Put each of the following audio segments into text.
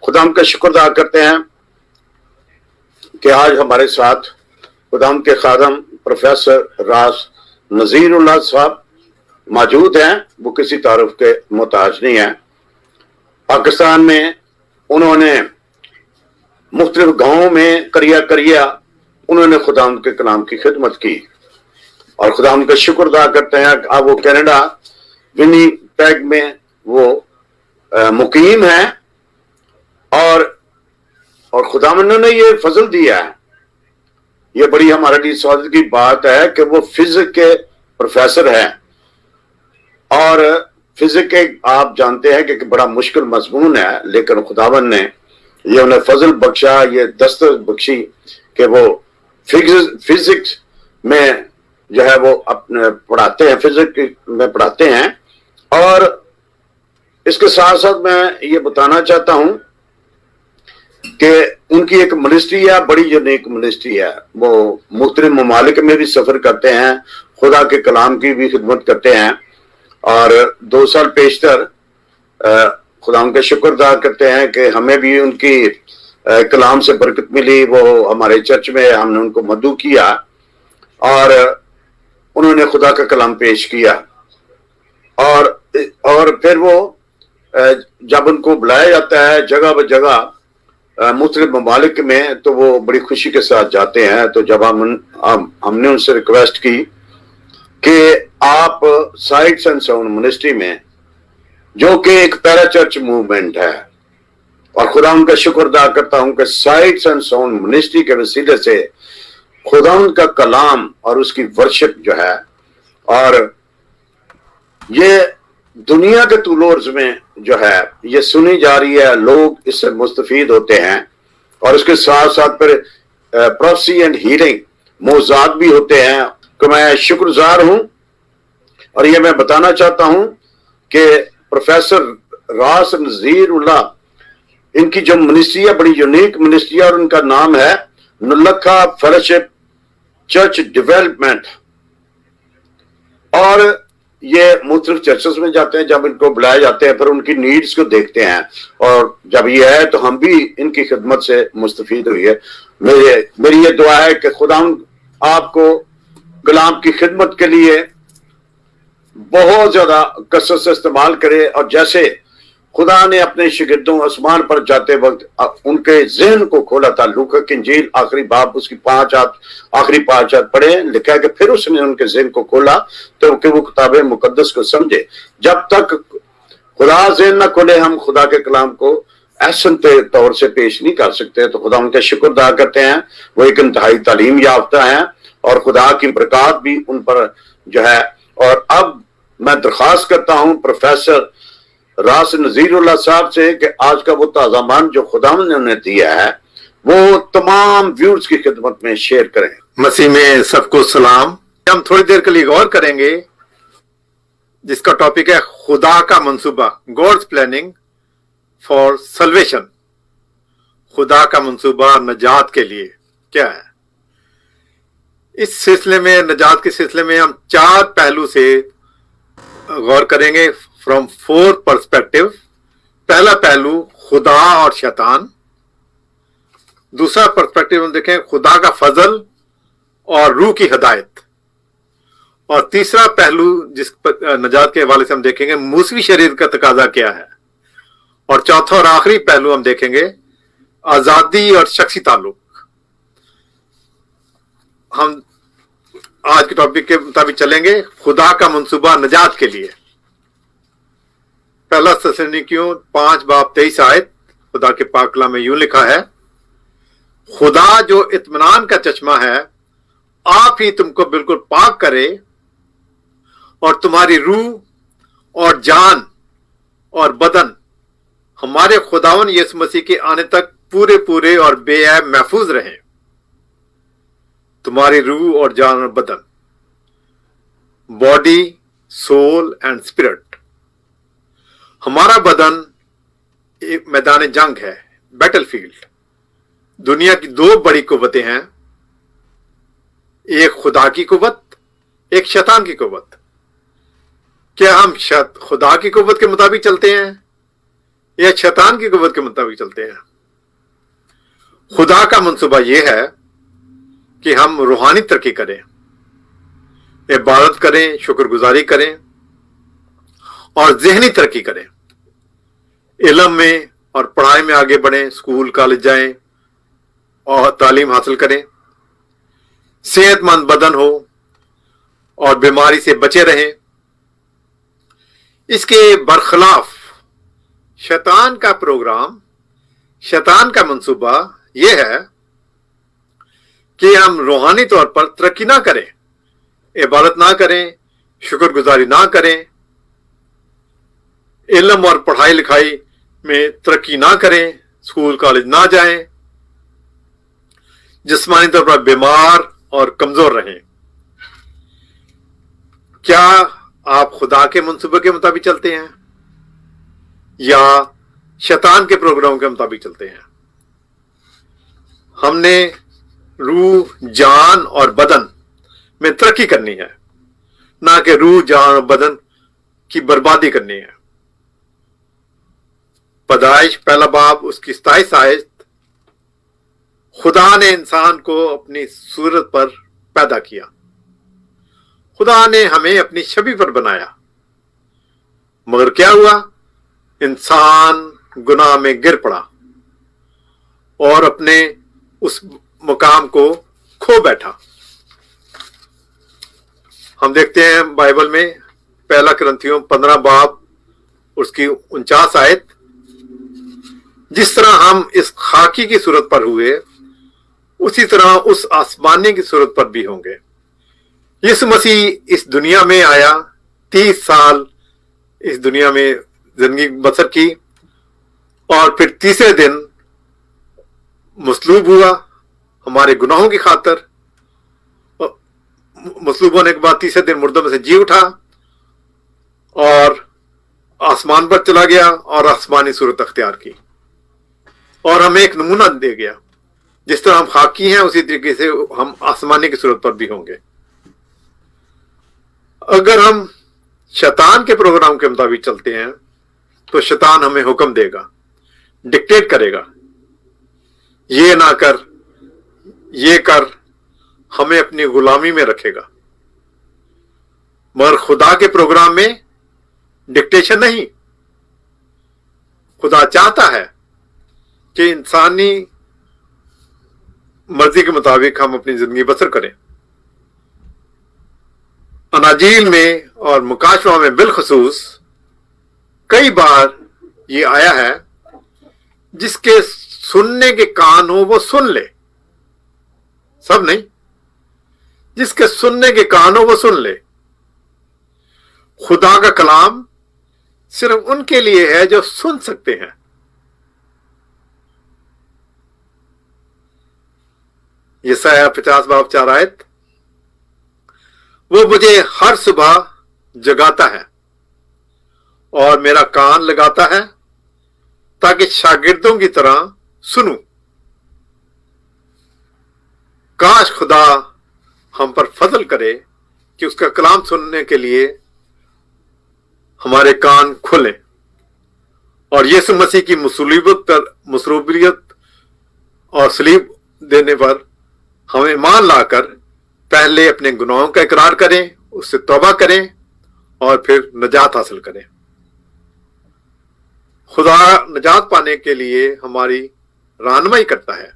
खुदाम का शुक्र अदा करते हैं कि आज हमारे साथ खुदाम के खादम प्रोफेसर रास नज़ीरुल्लाह साहब मौजूद हैं। वो किसी तारुफ के मोहताज नहीं है। पाकिस्तान में उन्होंने मुख्तलिफ गाँवों में करिया उन्होंने खुदाम के कलाम की खिदमत की और खुदाम का शुक्र अदा करते हैं। अब वो कनाडा विनीपेग में वो मुकीम है और खुदावंद ने ये फजल दिया है। ये बड़ी हमारे लिए सौभाग्य की बात है कि वो फिजिक्स के प्रोफेसर हैं और फिजिक्स के आप जानते हैं कि बड़ा मुश्किल मजमून है, लेकिन खुदावंद ने ये उन्हें फजल बख्शा, ये दस्तक बख्शी कि वो फिजिक्स में जो है वो अपने पढ़ाते हैं, फिजिक्स में पढ़ाते हैं। और इसके साथ साथ मैं ये बताना चाहता हूं कि उनकी एक मिनिस्ट्री है, बड़ी यूनिक मिनिस्ट्री है। वो मुख्तलिफ ममालिक में भी सफर करते हैं, खुदा के कलाम की भी खिदमत करते हैं और 2 साल पेशतर खुदा का शुक्र अदा करते हैं कि हमें भी उनकी कलाम से बरकत मिली। वो हमारे चर्च में हमने उनको मदू किया और उन्होंने खुदा का कलाम पेश किया और फिर वो जब उनको बुलाया जाता है जगह ब जगह मुख्तलिफ ममालिक में, तो वो बड़ी खुशी के साथ जाते हैं। तो जब हमने उनसे रिक्वेस्ट की कि आप साइट्स एंड साउंड मिनिस्ट्री में, जो कि एक पैरा चर्च मूवमेंट है, और खुदा उनका शुक्र अदा करता हूं कि साइट्स एंड साउंड मिनिस्ट्री के वसीले से खुदा उनका कलाम और उसकी वर्शिप जो है, और ये दुनिया के तूलोर्स में जो है ये सुनी जा रही है, लोग इससे मुस्तफीद होते हैं। और उसके साथ साथ फिर प्रोफेसी एंड हीलिंग मौज़ात भी होते हैं। तो मैं शुक्रगुजार हूं और ये मैं बताना चाहता हूं कि प्रोफेसर रास नज़ीरुल्लाह, इनकी जो मिनिस्ट्री है बड़ी यूनिक मिनिस्ट्री है और उनका नाम है नुलखा फेलोशिप चर्च डेवलपमेंट। और ये मुख्तलिफ चर्चेस में जाते हैं, जब इनको बुलाए जाते हैं फिर उनकी नीड्स को देखते हैं और जब ये है तो हम भी इनकी खिदमत से मुस्तफीद हुई है। मेरी ये दुआ है कि खुदा आपको कलाम की खिदमत के लिए बहुत ज्यादा कसरत से इस्तेमाल करे और जैसे खुदा ने अपने शागिर्दों आसमान पर जाते वक्त उनके ज़हन को खोला था। लूका की इंजील आखिरी बाब उसकी आखिरी 5 आयत पढ़े, लिखा है कि फिर उसने उनके ज़हन को खोला तो कि वो किताब मुकद्दस को समझे। जब तक खुदा ज़हन न खोले हम खुदा के कलाम को एहसन तौर से पेश नहीं कर सकते। तो खुदा उनका शुक्र अदा करते हैं, वो एक इंतहाई तालीम याफ्ता हैं और खुदा की बरकत भी उन पर जो है। और अब मैं दरख्वास्त करता हूं प्रोफेसर रास नज़ीरुल्लाह साहब से कि आज का वो ताज़ा मान जो खुदा ने उन्हें दिया है वो तमाम व्यूअर्स की खिदमत में शेयर करें। मसीह में सबको सलाम। हम थोड़ी देर के लिए गौर करेंगे जिसका टॉपिक है खुदा का मंसूबा, गॉड्स प्लानिंग फॉर सल्वेशन। खुदा का मंसूबा नजात के लिए क्या है। इस सिलसिले में, नजात के सिलसिले में हम 4 पहलू से गौर करेंगे फ्रॉम 4 पर्सपेक्टिव। पहला पहलू खुदा और शैतान। दूसरा पर्सपेक्टिव हम देखें खुदा का फजल और रूह की हिदायत। और तीसरा पहलू जिस नजात के हवाले से हम देखेंगे मूसवी शरीयत का तकाजा क्या है। और चौथा और आखिरी पहलू हम देखेंगे आजादी और शख्सी ताल्लुक। हम आज के टॉपिक के मुताबिक चलेंगे, खुदा का मंसूबा नजात के लिए। पहला थिस्सलुनीकियों 5 बाब 23 आयत खुदा के पाक कलाम में यूं लिखा है, खुदा जो इत्मीनान का चश्मा है आप ही तुमको बिल्कुल पाक करे और तुम्हारी रूह और जान और बदन हमारे खुदावन यीशु मसीह के आने तक पूरे पूरे और बेऐब महफूज रहें। तुम्हारी रूह और जान और बदन, बॉडी, सोल एंड स्पिरिट। हमारा बदन एक मैदान जंग है, बैटलफील्ड। दुनिया की 2 बड़ी कुव्वतें हैं, एक खुदा की कुव्वत, एक शैतान की कुव्वत। क्या हम खुदा की कुव्वत के मुताबिक चलते हैं या शैतान की कुव्वत के मुताबिक चलते हैं। खुदा का मंसूबा यह है कि हम रूहानी तरक्की करें, इबादत करें, शुक्रगुजारी करें और ज़हनी तरक्की करें, इल्म में और पढ़ाई में आगे बढ़ें, स्कूल कॉलेज जाएं और तालीम हासिल करें, सेहतमंद बदन हो और बीमारी से बचे रहें। इसके बरखिलाफ शैतान का प्रोग्राम, शैतान का मंसूबा यह है कि हम रूहानी तौर पर तरक्की ना करें, इबादत ना करें, शुक्रगुजारी ना करें, इल्म और पढ़ाई लिखाई में तरक्की ना करें, स्कूल कॉलेज ना जाएं, जिस्मानी तौर पर बीमार और कमजोर रहें। क्या आप खुदा के मंसूबे के मुताबिक चलते हैं या शैतान के प्रोग्राम के मुताबिक चलते हैं? हमने रूह, जान और बदन में तरक्की करनी है, ना कि रूह, जान और बदन की बर्बादी करनी है। पैदाइश पहला बाब उसकी 27 आयत, खुदा ने इंसान को अपनी सूरत पर पैदा किया, खुदा ने हमें अपनी छवि पर बनाया, मगर क्या हुआ? इंसान गुनाह में गिर पड़ा और अपने उस मुकाम को खो बैठा। हम देखते हैं बाइबल में पहला कुरिन्थियों 15 बाब उसकी 49 आयत, जिस तरह हम इस खाकी की सूरत पर हुए उसी तरह उस आसमानी की सूरत पर भी होंगे। यीशु मसीह इस दुनिया में आया, 30 साल इस दुनिया में जिंदगी बसर की और फिर तीसरे दिन मसलूब हुआ हमारे गुनाहों की खातर। मसलूब होने के बाद तीसरे दिन मुर्दों में से जी उठा और आसमान पर चला गया और आसमानी सूरत अख्तियार की और हमें एक नमूना दे गया। जिस तरह हम खाकी हैं उसी तरीके से हम आसमानी की सूरत पर भी होंगे। अगर हम शैतान के प्रोग्राम के मुताबिक चलते हैं तो शैतान हमें हुक्म देगा, डिक्टेट करेगा, ये ना कर, ये कर, हमें अपनी गुलामी में रखेगा। मगर खुदा के प्रोग्राम में डिक्टेशन नहीं। खुदा चाहता है कि इंसानी मर्जी के मुताबिक हम अपनी जिंदगी बसर करें। अनाजील में और मुकाशवा में बिलखसूस कई बार ये आया है, जिसके सुनने के कान हो वो सुन ले, सब नहीं, जिसके सुनने के कान हो वो सुन ले। खुदा का कलाम सिर्फ उनके लिए है जो सुन सकते हैं। यशायाह 50 बाब 4 आयत, वो मुझे हर सुबह जगाता है और मेरा कान लगाता है ताकि शागिर्दों की तरह सुनूं। काश खुदा हम पर फजल करे कि उसका कलाम सुनने के लिए हमारे कान खुलें और यीशु मसीह की मसरूबियत और सलीब देने पर हमें ईमान लाकर पहले अपने गुनाहों का इकरार करें, उससे तौबा करें और फिर नजात हासिल करें। खुदा नजात पाने के लिए हमारी रहनुमाई करता है।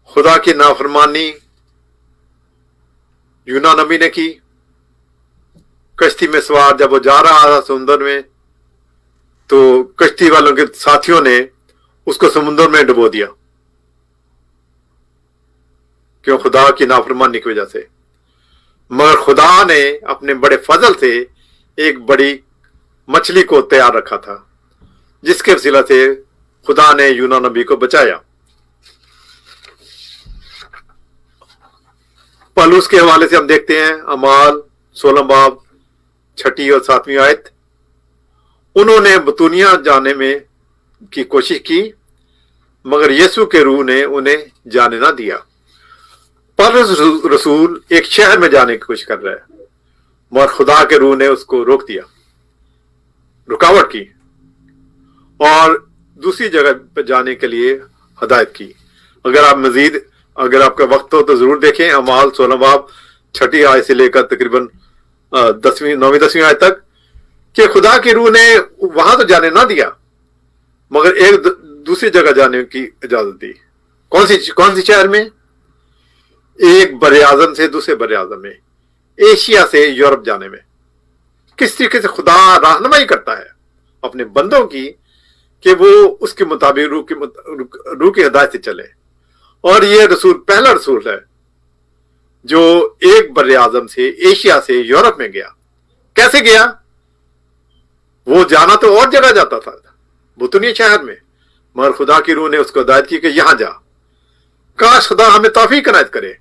खुदा की नाफरमानी यूना नबी ने की। कश्ती में सवार जब वो जा रहा था समुद्र में, तो कश्ती वालों के साथियों ने उसको समुद्र में डुबो दिया, क्यों? खुदा की नाफरमानी की वजह से। मगर खुदा ने अपने बड़े फजल से एक बड़ी मछली को तैयार रखा था, जिसके वसीला से खुदा ने यूना नबी को बचाया। पौलुस के हवाले से हम देखते हैं अमाल 16 बाब 6 और 7 आयत, उन्होंने बतूनिया जाने में की कोशिश की मगर यीशु के रूह ने उन्हें जाने ना दिया। पौलुस रसूल एक शहर में जाने की कोशिश कर रहा है मगर खुदा के रूह ने उसको रोक दिया, रुकावट की اور دوسری جگہ پہ جانے کے لیے ہدایت کی. اگر آپ مزید اگر آپ کا وقت ہو تو ضرور دیکھیں اعمال 16 باب 6 آیت سے لے کر تقریباً 9ویں 10ویں آیت تک کہ خدا کی روح نے وہاں تو جانے نہ دیا مگر ایک دوسری جگہ جانے کی اجازت دی. کون سی شہر میں؟ ایک بر اعظم سے دوسرے بر اعظم میں، ایشیا سے یورپ جانے میں. کس طریقے سے خدا رہنمائی کرتا ہے اپنے بندوں کی کہ وہ اس کے مطابق روح کی ہدایت سے چلے. اور یہ رسول پہلا رسول ہے جو ایک بر اعظم سے ایشیا سے یورپ میں گیا. کیسے گیا؟ وہ جانا تو اور جگہ جاتا تھا بطنی شہر میں، مگر خدا کی روح نے اس کو ہدایت کی کہ یہاں جا. کاش خدا ہمیں توفیق عنایت کرے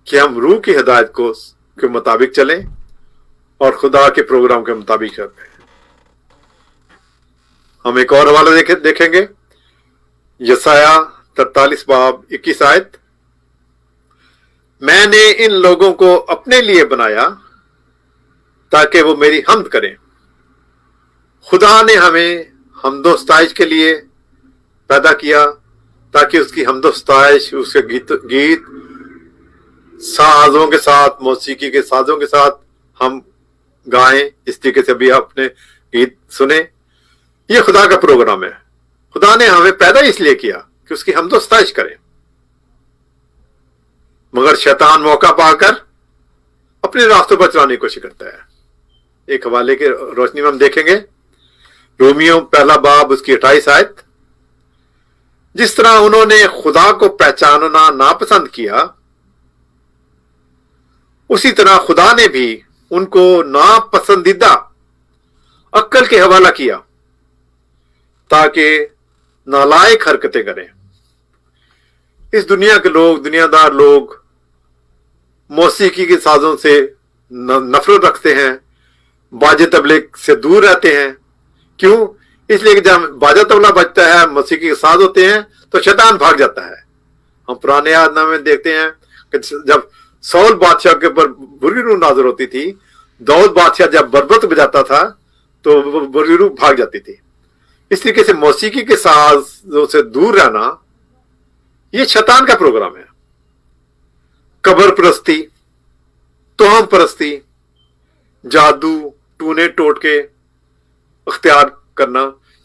کہ ہم روح کی ہدایت کے مطابق چلیں اور خدا کے پروگرام کے مطابق چلیں. ہم ایک اور حوالہ دیکھیں گے، یسایہ 43 باب 21 آیت. میں نے ان لوگوں کو اپنے لیے بنایا تاکہ وہ میری حمد کریں. خدا نے ہمیں حمد و ستائش کے لیے پیدا کیا تاکہ اس کی حمد و ستائش، اس کے گیت سازوں کے ساتھ، موسیقی کے سازوں کے ساتھ ہم گائیں. اس طریقے سے بھی اپنے گیت سنیں. یہ خدا کا پروگرام ہے. خدا نے ہمیں پیدا اس لیے کیا کہ اس کی حمد و ستائش کریں. مگر شیطان موقع پا کر اپنے راستوں پر چلانے کی کوشش کرتا ہے. ایک حوالے کی روشنی میں ہم دیکھیں گے رومیو 1 باب اس کی 28 آیت. جس طرح انہوں نے خدا کو پہچاننا ناپسند کیا، اسی طرح خدا نے بھی ان کو ناپسندیدہ عقل کے حوالہ کیا تاکہ نالائق حرکتیں کریں. اس دنیا کے لوگ، دنیا دار لوگ موسیقی کے سازوں سے نفرت رکھتے ہیں، باجے تبلے سے دور رہتے ہیں. کیوں؟ اس لیے کہ جب باجا تبلا بجتا ہے، موسیقی کے ساز ہوتے ہیں تو شیطان بھاگ جاتا ہے. ہم پرانے عہد نامے میں دیکھتے ہیں کہ جب سول بادشاہ کے اوپر بری روح نازل ہوتی تھی، داؤد بادشاہ جب بربط بجاتا تھا تو بری روح بھاگ جاتی تھی. اس طریقے سے موسیقی کے سازوں سے دور رہنا یہ شیطان کا پروگرام ہے. قبر پرستی، توہم پرستی، جادو، ٹونے ٹوٹکے اختیار کرنا،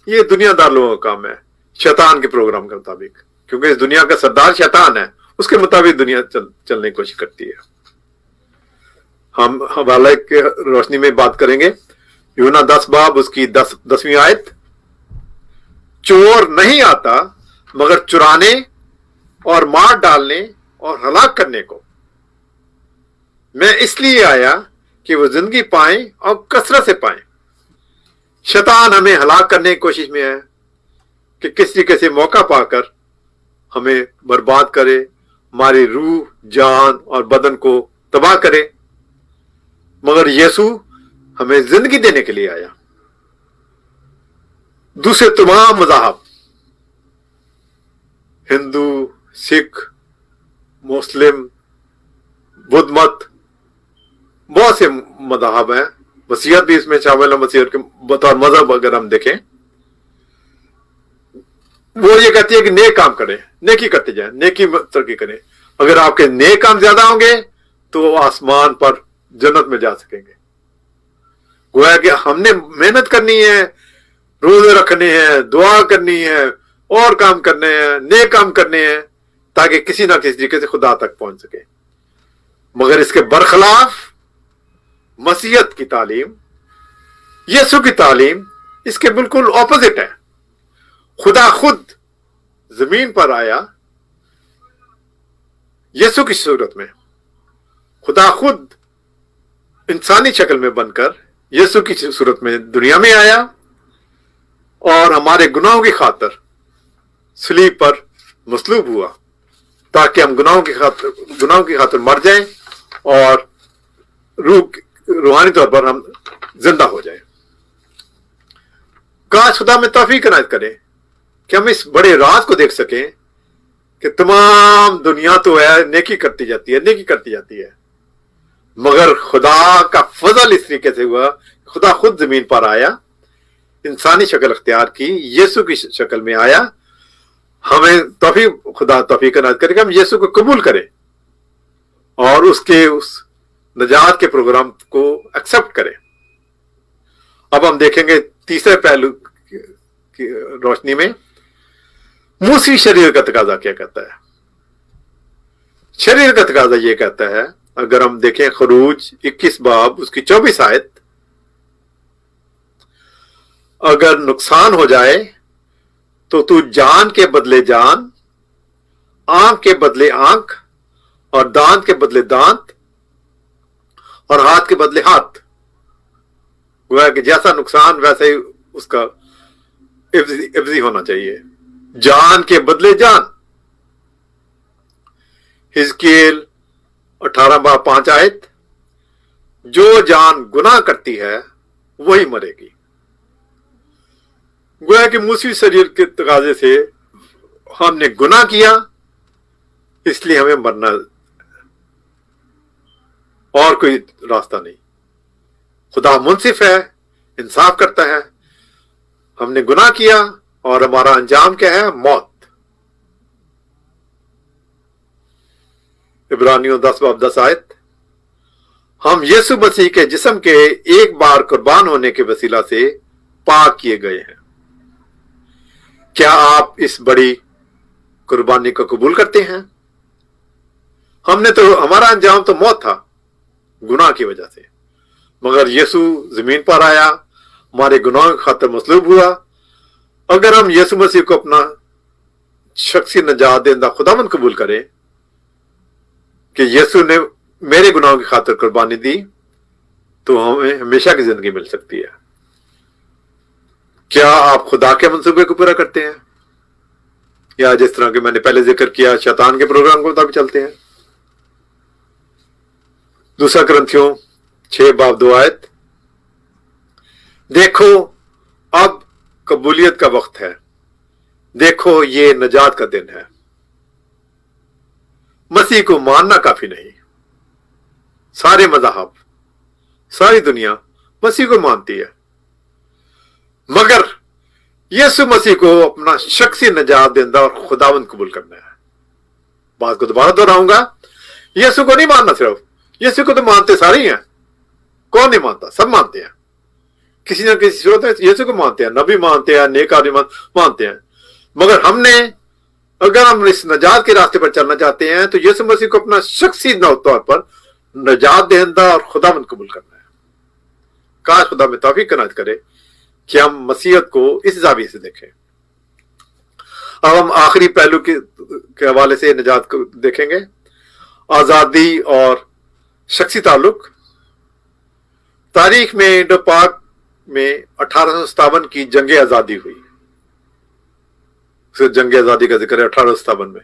یہ دنیا دار لوگوں کا کام ہے شیطان کے پروگرام کے مطابق. کیونکہ اس دنیا کا سردار شیطان ہے، اس کے مطابق دنیا چلنے کی کوشش کرتی ہے. ہم حوالے کے روشنی میں بات کریں گے یونا 10 باب اس کی 10ویں آیت. چور نہیں آتا مگر چرانے اور مار ڈالنے اور ہلاک کرنے کو. میں اس لیے آیا کہ وہ زندگی پائیں اور کثرت سے پائیں. شیطان ہمیں ہلاک کرنے کی کوشش میں ہے کہ کس طریقے سے موقع پا کر ہمیں برباد کرے، ہماری روح، جان اور بدن کو تباہ کرے. مگر یسوع ہمیں زندگی دینے کے لیے آیا. دوسرے تمام مذاہب، ہندو، سکھ، مسلم، بدھ مت، بہت سے مذاہب ہیں، مسیحیت بھی اس میں شامل ہے. مسیحیت کے بطور مذہب اگر ہم دیکھیں، وہ یہ کہتی ہے کہ نیک کام کریں، نیکی کرتے جائیں، نیکی ترقی کریں. اگر آپ کے نیک کام زیادہ ہوں گے تو آسمان پر جنت میں جا سکیں گے. گویا کہ ہم نے محنت کرنی ہے، روزے رکھنے ہیں، دعا کرنی ہے، اور کام کرنے ہیں، نیک کام کرنے ہیں تاکہ کسی نہ کسی طریقے سے خدا تک پہنچ سکے. مگر اس کے برخلاف مسیحیت کی تعلیم، یسوع کی تعلیم اس کے بالکل اپوزٹ ہے. خدا خود زمین پر آیا یسوع کی صورت میں، خدا خود انسانی شکل میں بن کر یسوع کی صورت میں دنیا میں آیا اور ہمارے گناہوں کی خاطر صلیب پر مصلوب ہوا تاکہ ہم گناہوں کی خاطر مر جائیں اور روحانی طور پر ہم زندہ ہو جائیں. کاش خدا میں توفیق عنایت کرے کہ ہم اس بڑے راز کو دیکھ سکیں کہ تمام دنیا تو ہے نیکی کرتی جاتی ہے، مگر خدا کا فضل اس طریقے سے ہوا، خدا خود زمین پر آیا इंसानी शक्ल अख्तियार की, यीशु की शक्ल में आया। हमें खुदा तौफीक अनायत करे कि हम यीशु को कबूल करें और उसके उस निजात के प्रोग्राम को एक्सेप्ट करें। अब हम देखेंगे तीसरे पहलू की रोशनी में मूसी शरीर का तकाजा क्या कहता है। शरीर का तकाजा ये कहता है, अगर हम देखें खरूज 21 बाब उसकी 24 आयत, अगर नुकसान हो जाए तो तू जान के बदले जान, आंख के बदले आंख, और दांत के बदले दांत, और हाथ के बदले हाथ। गोया कि जैसा नुकसान वैसे ही उसका इफ्जी होना चाहिए। जान के बदले जान। हिजकील 18 बाब 5 आयत, जो जान गुनाह करती है वही मरेगी। गोया कि मूसी शरीर के तकाजे से हमने गुनाह किया, इसलिए हमें मरना, और कोई रास्ता नहीं। खुदा मुंसिफ है, इंसाफ करता है। हमने गुनाह किया और हमारा अंजाम क्या है? मौत। इब्रानियों 10 बाब 10 आयत, हम यीशु मसीह के जिस्म के एक बार कुर्बान होने के वसीला से पाक किए गए हैं। क्या आप इस बड़ी कुर्बानी को कबूल करते हैं? हमारा अंजाम तो मौत था गुनाह की वजह से, मगर यीशु जमीन पर आया, हमारे गुनाहों की खातिर मसलूब हुआ। अगर हम यीशु मसीह को अपना शख्सी नजात देंदा खुदावंद कबूल करें कि यीशु ने मेरे गुनाहों की खातिर कुर्बानी दी, तो हमें हमेशा की जिंदगी मिल सकती है। क्या आप खुदा के मंसूबे को पूरा करते हैं, या जिस तरह के मैंने पहले जिक्र किया शैतान के प्रोग्राम के मुताबिक चलते हैं? दूसरा करंथियों 6 बाब 2 आयत, देखो अब कबूलियत का वक्त है, देखो ये नजात का दिन है। मसीह को मानना काफी नहीं। सारे मज़हब, सारी दुनिया मसीह को मानती है, मगर यीशु मसीह को अपना शख्सी नजात देंदा और खुदावंद कबूल करना है। बात को दोबारा दोहराऊंगा, यीशु को नहीं मानना, सिर्फ यीशु को तो मानते सारे ही हैं। कौन नहीं मानता? सब मानते हैं, किसी न किसी सूरत में यीशु को मानते हैं, नबी मानते हैं, नेक आदमी मानते हैं। मगर अगर हम इस नजात के रास्ते पर चलना चाहते हैं तो यीशु मसीह को अपना शख्सी तौर पर नजात देंदा और खुदावंद कबूल करना है। काश खुदा में तौफीक इनायत करे कि हम मसीहत को इस जाविये से देखें। अब हम आखिरी पहलू के हवाले से नजात को देखेंगे, आजादी और शख्सी ताल्लुक। तारीख में इंडो पाक में 1857 की जंग आजादी हुई। जंग आजादी का जिक्र है 1857 में।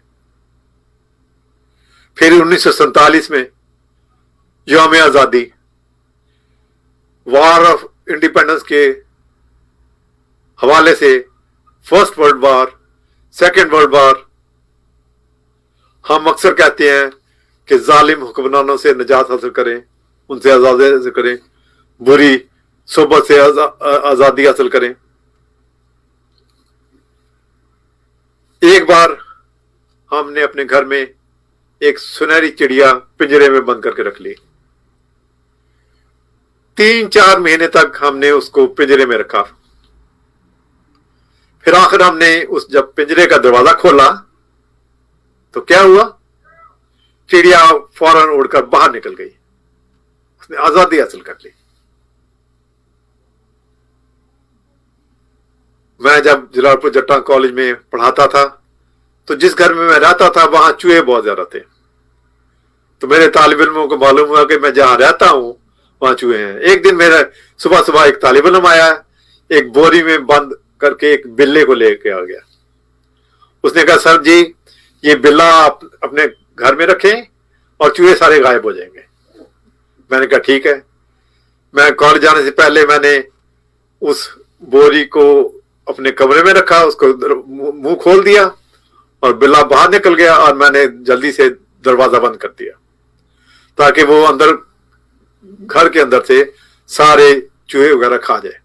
फिर 1947 में यौम आजादी, वॉर ऑफ इंडिपेंडेंस के हवाले से first world war, second world war. हम अक्सर कहते हैं कि जालिम हुक्मरानों से निजात हासिल करें, उनसे आजादी हासिल करें, बुरी सोबत से आजादी हासिल करें। एक बार हमने अपने घर में एक सुनहरी चिड़िया पिंजरे में बंद करके रख ली। 3-4 महीने तक हमने उसको पिंजरे में रखा। फिर आखिर हमने जब पिंजरे का दरवाजा खोला तो क्या हुआ? चिड़िया फौरन उड़कर बाहर निकल गई, उसने आजादी हासिल कर ली। मैं जब जलालपुर जट्टा कॉलेज में पढ़ाता था तो जिस घर में मैं रहता था वहां चूहे बहुत ज्यादा थे। तो मेरे तालिब इल्मों को मालूम हुआ कि मैं जहां रहता हूं वहां चूहे हैं। एक दिन मेरा सुबह एक तालिब इल्म आया, एक बोरी में बंद करके एक बिल्ले को लेके आ गया। उसने कहा, सर जी ये बिल्ला आप अपने घर में रखें और चूहे सारे गायब हो जाएंगे। मैंने कहा ठीक है। मैं कॉलेज जाने से पहले मैंने उस बोरी को अपने कमरे में रखा, उसको मुंह खोल दिया और बिल्ला बाहर निकल गया और मैंने जल्दी से दरवाजा बंद कर दिया ताकि वो अंदर घर के अंदर से सारे चूहे वगैरह खा जाए।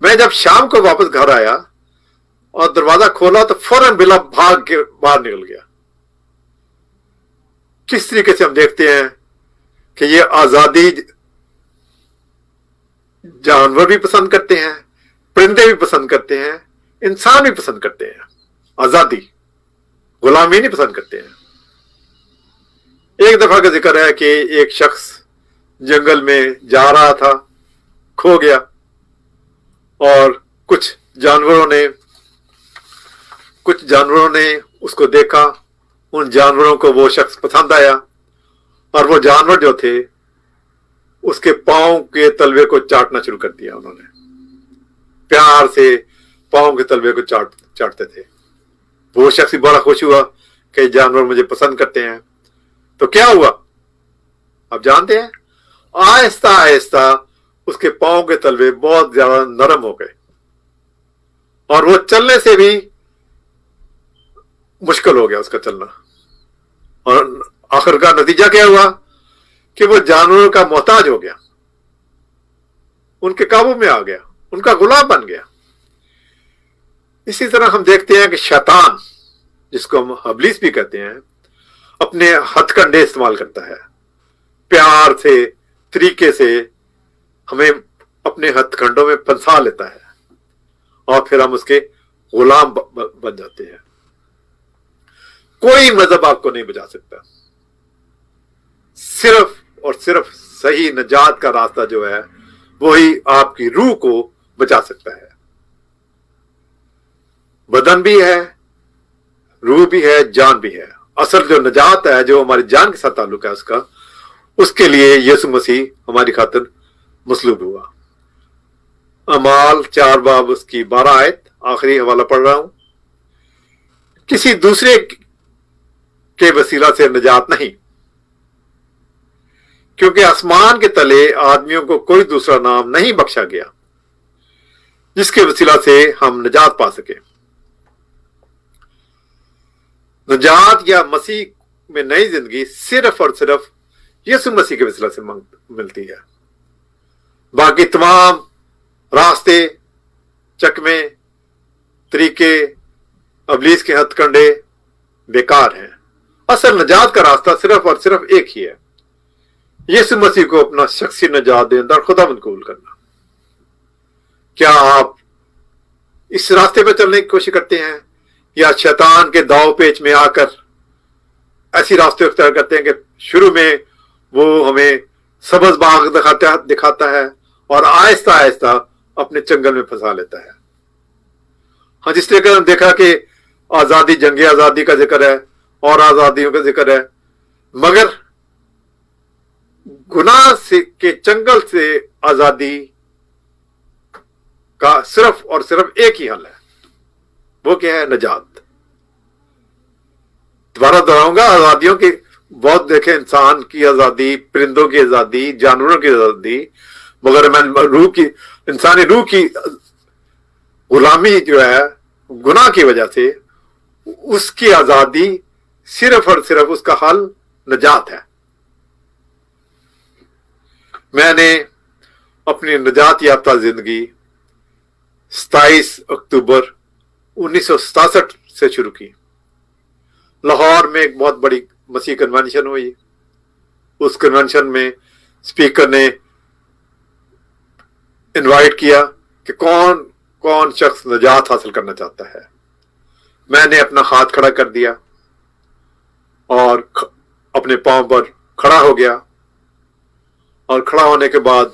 میں جب شام کو واپس گھر آیا اور دروازہ کھولا تو فوراً بلا بھاگ کے باہر نکل گیا. کس طریقے سے ہم دیکھتے ہیں کہ یہ آزادی جانور بھی پسند کرتے ہیں, پرندے بھی پسند کرتے ہیں, انسان بھی پسند کرتے ہیں. آزادی, غلامی نہیں پسند کرتے ہیں. ایک دفعہ کا ذکر ہے کہ ایک شخص جنگل میں جا رہا تھا, کھو گیا, اور کچھ جانوروں نے اس کو دیکھا. ان جانوروں کو وہ شخص پسند آیا, اور وہ جانور جو تھے اس کے پاؤں کے تلوے کو چاٹنا شروع کر دیا. انہوں نے پیار سے پاؤں کے تلوے کو چاٹتے تھے. وہ شخص بڑا خوش ہوا کہ جانور مجھے پسند کرتے ہیں. تو کیا ہوا آپ جانتے ہیں؟ آہستہ آہستہ اس کے پاؤں کے تلوے بہت زیادہ نرم ہو گئے, اور وہ چلنے سے بھی مشکل ہو گیا اس کا چلنا. اور آخر کا نتیجہ کیا ہوا کہ وہ جانوروں کا محتاج ہو گیا, ان کے قابو میں آ گیا, ان کا غلام بن گیا. اسی طرح ہم دیکھتے ہیں کہ شیطان, جس کو ہم ابلیس بھی کہتے ہیں, اپنے ہتھ کنڈے استعمال کرتا ہے. پیار سے, طریقے سے ہمیں اپنے ہتھ کنڈوں میں پھنسا لیتا ہے, اور پھر ہم اس کے غلام بن جاتے ہیں. کوئی مذہب آپ کو نہیں بچا سکتا. صرف اور صرف صحیح نجات کا راستہ جو ہے وہی آپ کی روح کو بچا سکتا ہے. بدن بھی ہے, روح بھی ہے, جان بھی ہے. اصل جو نجات ہے, جو ہماری جان کے ساتھ تعلق ہے اس کے لیے یسوع مسیح ہماری خاطر مصلوب ہوا. اعمال 4 باب اس کی 12 آیت, آخری حوالہ پڑھ رہا ہوں. کسی دوسرے کے وسیلہ سے نجات نہیں, کیونکہ آسمان کے تلے آدمیوں کو کوئی دوسرا نام نہیں بخشا گیا جس کے وسیلہ سے ہم نجات پا سکیں. نجات یا مسیح میں نئی زندگی صرف اور صرف یسوع مسیح کے وسیلہ سے ملتی ہے. باقی تمام راستے, چکمے, طریقے, ابلیس کے ہتھ کنڈے بیکار ہیں. اصل نجات کا راستہ صرف اور صرف ایک ہی ہے, یسوع مسیح کو اپنا شخصی نجات دہندہ اور خداوند قبول کرنا. کیا آپ اس راستے پہ چلنے کی کوشش کرتے ہیں, یا شیطان کے داؤ پیچ میں آ کر ایسی راستے اختیار کرتے ہیں کہ شروع میں وہ ہمیں سبز باغ دکھاتا ہے اور آہستہ آہستہ اپنے چنگل میں پھنسا لیتا ہے. ہاں, جس طرح ہم دیکھا کہ آزادی, جنگ آزادی کا ذکر ہے اور آزادیوں کا ذکر ہے, مگر گناہ کے چنگل سے آزادی کا صرف اور صرف ایک ہی حل ہے, وہ کیا ہے؟ نجات. دوبارہ دہراؤں گا, آزادیوں کی بہت دیکھیں, انسان کی آزادی, پرندوں کی آزادی, جانوروں کی آزادی, مگر انسانی روح کی غلامی جو ہے گناہ کی وجہ سے, اس کی آزادی صرف اور صرف اس کا حل نجات ہے. میں نے اپنی نجات یافتہ زندگی 27 اکتوبر 1967 سے شروع کی. لاہور میں ایک بہت بڑی مسیح کنونشن ہوئی. اس کنونشن میں اسپیکر نے انوائٹ کیا کہ کون شخص نجات حاصل کرنا چاہتا ہے. میں نے اپنا ہاتھ کھڑا کر دیا اور اپنے پاؤں پر کھڑا ہو گیا, اور کھڑا ہونے کے بعد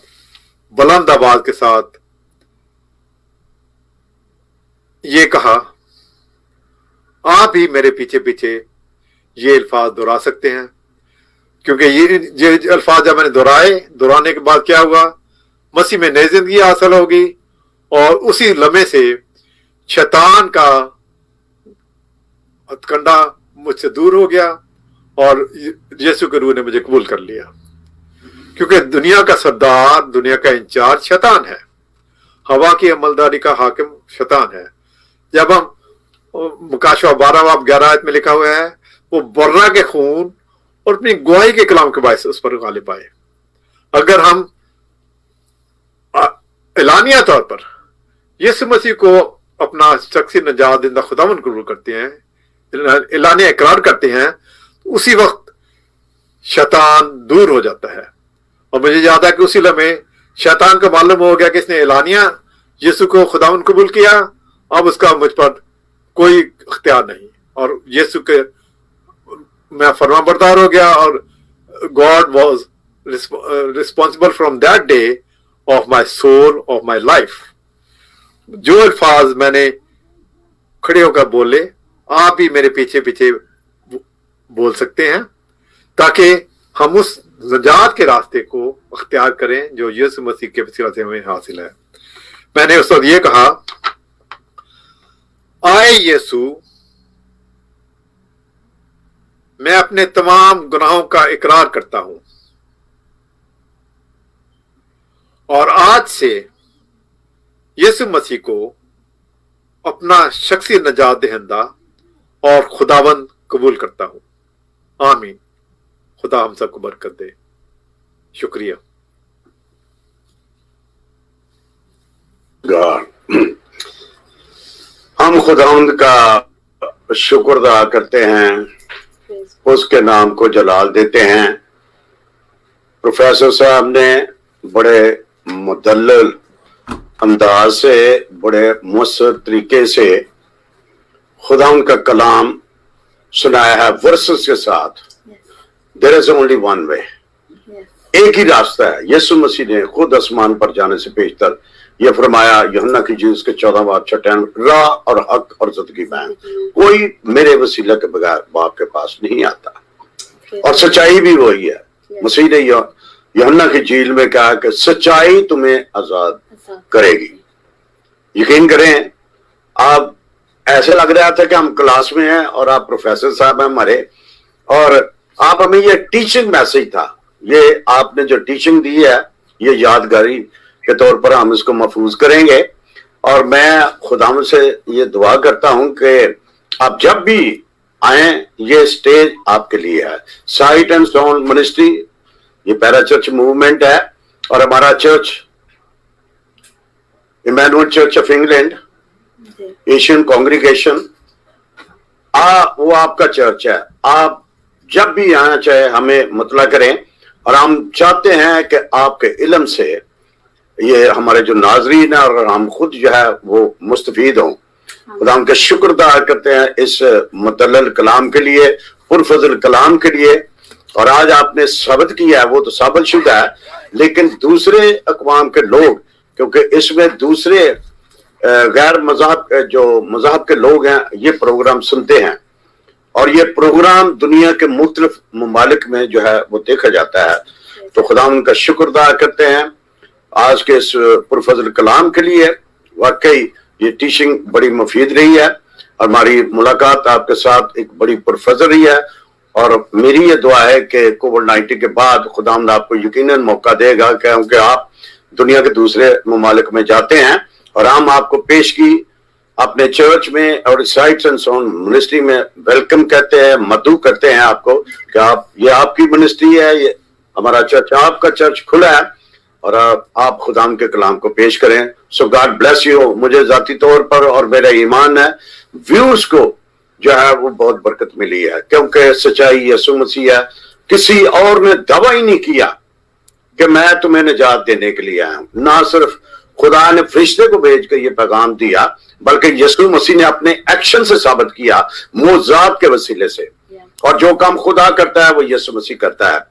بلند آواز کے ساتھ یہ کہا, آپ ہی میرے پیچھے پیچھے یہ الفاظ دہرا سکتے ہیں, کیونکہ یہ الفاظ جب میں نے دہرانے کے بعد کیا ہوا, مسیح میں نئی زندگی حاصل ہوگی, اور اسی لمحے سے شیطان کا ہتھ کنڈا مجھ سے دور ہو گیا, اور یسوع کے روح نے مجھے قبول کر لیا. کیونکہ دنیا کا سردار, دنیا کا انچارج شیطان ہے, ہوا کی عملداری کا حاکم شیطان ہے. جب ہم مکاشفہ 12 باب 11 آیت میں لکھا ہوا ہے, وہ برہ کے خون اور اپنی گواہی کے کلام کے باعث اس پر غالب آئے. اگر ہم اعلانیہ طور پر यीशु मसीह को अपना शख्सी नजात देंदा खुदावंद कबूल करते हैं, एलान इकरार करते हैं, तो उसी वक्त शैतान दूर हो जाता है। और मुझे याद है कि उसी लम्हे शैतान को मालूम हो गया कि इसने एलानिया यीशु को खुदावंद कबूल किया, अब उसका मुझ पर कोई इख्तियार नहीं, और यीशु के मैं फरमाबरदार हो गया, और God was responsible from that day of my soul, of my life. जो अल्फाज मैंने खड़े होकर बोले, आप भी मेरे पीछे पीछे बोल सकते हैं, ताकि हम उस नजात के रास्ते को अख्तियार करें जो यीशु मसीह के वसीला से हमें हासिल है। मैंने उस वक्त ये कहा, आए यीशु, मैं अपने तमाम गुनाहों का इकरार करता हूं, और आज से यीशु मसीह को अपना शख्सी नजात दहिंदा और खुदावंद कबूल करता हूं। आमीन। खुदा हम सबको बरकत दे। शुक्रिया। हम खुदावंद का शुक्र अदा करते हैं, उसके नाम को जलाल देते हैं। प्रोफेसर साहब ने बड़े मुदल्लल अंदाज से, बड़े मुसर तरीके से खुदावंद का कलाम सुनाया है वर्सेस के साथ। There is only one way, एक ही रास्ता है। यीशु मसीह ने खुद आसमान पर जाने से पेशतर यह फरमाया, यूहन्ना की इंजील के 14 बाब 6 राह और हक और जिंदगी मैं, कोई मेरे वसीला के बगैर बाप के पास नहीं आता, और सच्चाई भी वही है। मसीह ने यूहन्ना की इंजील में कहा कि सच्चाई तुम्हें आजाद करेगी। यकीन करें, आप ऐसे लग रहा था कि हम क्लास में हैं और आप प्रोफेसर साहब हैं हमारे, और आप हमें ये टीचिंग मैसेज था, ये आपने जो टीचिंग दी है, ये यादगारी के तौर पर हम इसको महफूज करेंगे। और मैं खुदा से ये दुआ करता हूं कि आप जब भी आए, ये स्टेज आपके लिए है। साइट एंड साउंड मिनिस्ट्री, ये पैरा चर्च मूवमेंट है, और हमारा church Emmanuel church of England Asian congregation, वो आपका चर्च है। आप जब भी आना चाहे हमें मतला करें, और हम चाहते हैं कि आपके इल्म से ये हमारे जो नाजरीन है और हम खुद जो है वो मुस्तफीद हों। खुदा के शुक्र अदा करते हैं इस मुदल्लल कलाम के लिए, पुरफजल कलाम के लिए। और आज आपने साबित किया है, वो तो साबित शुदा है, लेकिन दूसरे अक़वाम के लोग, क्योंकि इसमें दूसरे गैर मज़हब जो मज़हब के लोग हैं, ये प्रोग्राम सुनते हैं, और ये प्रोग्राम दुनिया के मुख्तलिफ ममालिक में जो है वो देखा जाता है। तो खुदा उनका शुक्र अदा करते हैं आज के इस पुरफजल कलाम के लिए। वाकई ये टीचिंग बड़ी मुफीद रही है, और हमारी मुलाकात आपके साथ एक बड़ी पुरफजल रही है। और मेरी ये दुआ है कि कोविड-19 के बाद खुदावंद आपको यकीनन मौका देगा, क्योंकि आप दुनिया के दूसरे ममालिक में जाते हैं, और हम आपको पेश की अपने चर्च में और साइट्स एंड साउंड मिनिस्ट्री में वेलकम कहते हैं, मदू करते हैं आपको कि आप, ये आपकी मिनिस्ट्री है, ये हमारा चर्च, आपका चर्च खुला है, और आप खुदाम के कलाम को पेश करें। सो गॉड ब्लेस यू। मुझे जाती तौर पर और मेरा ईमान है व्यूअर्स को जो है वो बहुत बरकत मिली है, क्योंकि सच्चाई यीशु मसीह है। किसी और ने दावा ही नहीं किया कि मैं तुम्हें निजात देने के लिए आया हूं। ना सिर्फ खुदा ने फरिश्ते को भेज कर ये पैगाम दिया, बल्कि यीशु मसीह ने अपने एक्शन से साबित किया, मोजात के वसीले से। और जो काम खुदा करता है वो यीशु मसीह करता है।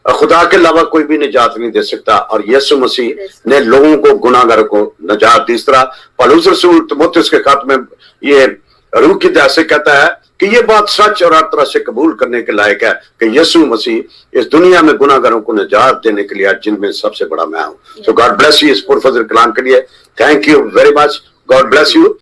खुदा के अलावा कोई भी निजात नहीं दे सकता, और यीशु मसीह ने लोगों को, गुनाहगारों को निजात दी। इस तरह पौलुस रसूल तीमुथियुस के खत में ये रूह की दया से कहता है कि ये बात सच और हर तरह से कबूल करने के लायक है कि यीशु मसीह इस दुनिया में गुनाहगारों को निजात देने के लिए, जिनमें सबसे बड़ा मैं हूं। सो गॉड ब्लेस यू इस पुरफजल कलाम के लिए। Thank you very much. God bless you.